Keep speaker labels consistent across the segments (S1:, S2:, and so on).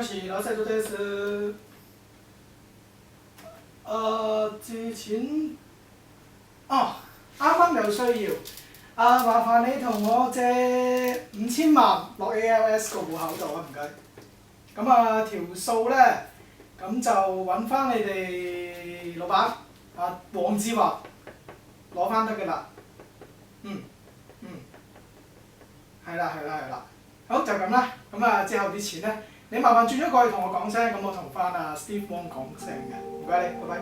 S1: もし、ラセトです。之前啱啱有需要，麻煩你同我借5000萬落 ALS 個戶口度啊，唔該。咁條數咧，咁就揾翻你哋老闆黃志華攞翻得㗎啦。係啦。好就咁啦。咁之後啲錢咧，你麻煩轉咗過去同我講聲，咁我同翻Steve Wong 講聲嘅。唔該你，拜拜。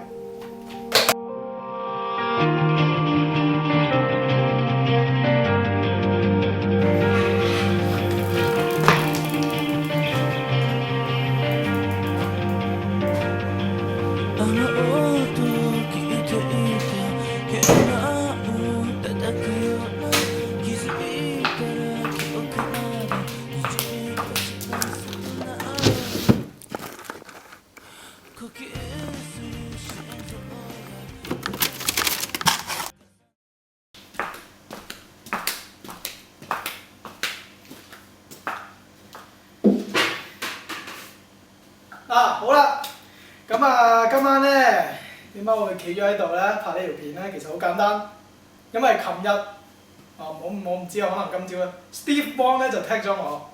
S1: 好啦，咁今晚咧點解我會企咗喺度咧拍呢條片咧？其實好簡單，因為琴日我唔知啊，可能今朝咧 Steve Wong 咧就踢咗我。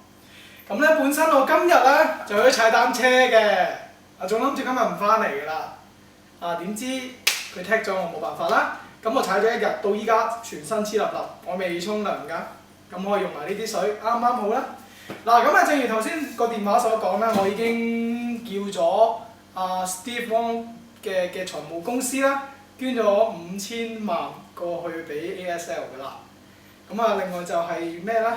S1: 咁咧本身我今日咧就去踩單車嘅，仲諗住今日唔翻嚟㗎啦。點知佢踢咗我冇辦法啦。咁我踩咗一日到依家全身黐立立，我未沖涼㗎。咁我用埋呢啲水啱啱好啦。嗱，正如頭先個電話所講啦，我已經叫咗Steve Wong 嘅財務公司啦，捐咗5000萬過去俾 ASL 㗎啦。另外就係咩咧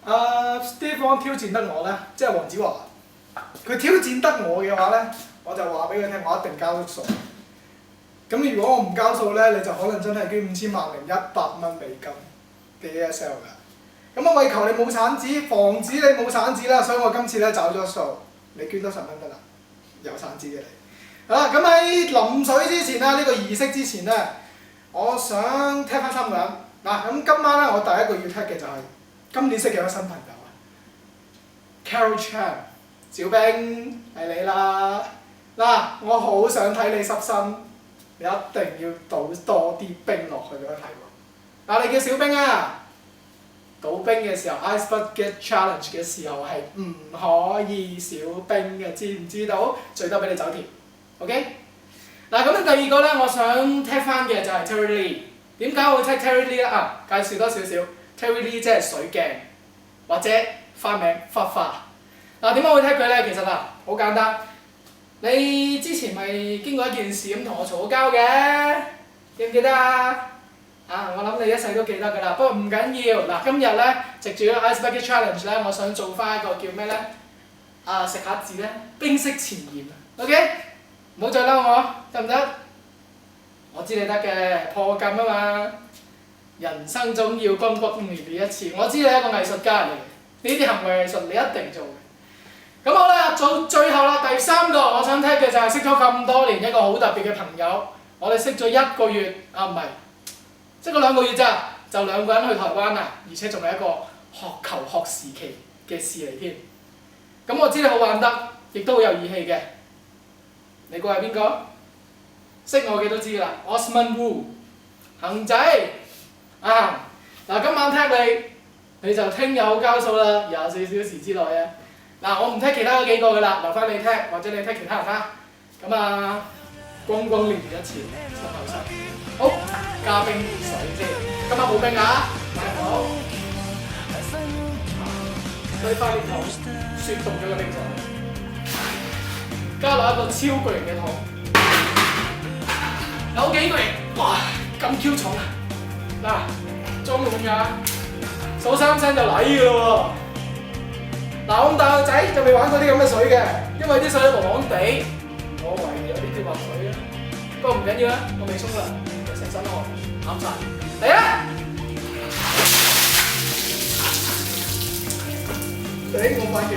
S1: ？Steve Wong 挑戰得我咧，即係黃子華，佢挑戰得我嘅話咧，我就話俾佢聽，我一定交足數。咁如果我唔交數咧，你就可能真係捐5000萬零100蚊美金俾 ASL 㗎。咁為求你冇散紙，防止你冇散紙啦，所以我今次咧找咗數，你捐多10蚊得啦，有散紙嘅你。好啦，咁喺淋水之前啦，呢個儀式之前咧，我想踢翻3個人。咁今晚咧，我第一個要踢嘅就係今年識嘅一個新朋友Carol Chan， 小冰係你啦。我好想睇你濕身，你一定要倒多啲冰落去俾我睇喎。你叫小冰啊！倒冰嘅時候 ，Ice Bucket Challenge 嘅時候係唔可以少冰嘅，知唔知道？最多俾你走甜 ，OK？ 咁第二個咧，我想踢翻嘅就係 Terry Lee。點解我會踢 Terry Lee 咧？介紹多少少 ，Terry Lee 即係水鏡，或者花名花花。點解會踢佢咧？其實好簡單，你之前咪經過一件事咁同我嘈交嘅，記唔記得啊？我諗你一世都記得㗎啦，不過唔緊要。今日咧，藉住呢個 Ice Bucket Challenge 咧，我想做翻一個叫咩咧？食下字咧，冰釋前嫌 ，OK？ 唔好再嬲我，得唔得？我知你得嘅，破禁啊嘛！人生總要轟轟烈烈一次，我知你係一個藝術家嚟嘅，呢啲行為藝術你一定做嘅。咁好啦，做最後啦，第3個我想踢嘅就係識咗咁多年一個好特別嘅朋友，我哋識咗1個月，唔係。識咗2個月咋，就2個人去台灣啦，而且仲係一個求學時期嘅事嚟添。咁我知你好玩得，亦都好有義氣嘅。你估係邊個？識我嘅都知㗎啦 ，Osman Wu， 恒仔。今晚踢你就聽日好交數啦，24小時之內啊。我唔踢其他嗰幾個㗎啦，留翻你踢，或者你踢其他人啦。轟轟烈烈一次，身後身。好，加冰水先。今晚冇冰啊，買好。推翻啲糖，雪凍咗個冰水，加落一個超巨型嘅桶。有幾巨型？哇，咁 Q 重啊！裝滿㗎，數3聲就嚟㗎咯喎。咁大個仔就未玩過啲咁嘅水嘅，因為啲水黃黃地，我懷疑有啲跳滑水啊。不過唔緊要啦，我未沖涼，成身汗，啱晒。嚟啦！頂我塊鏡。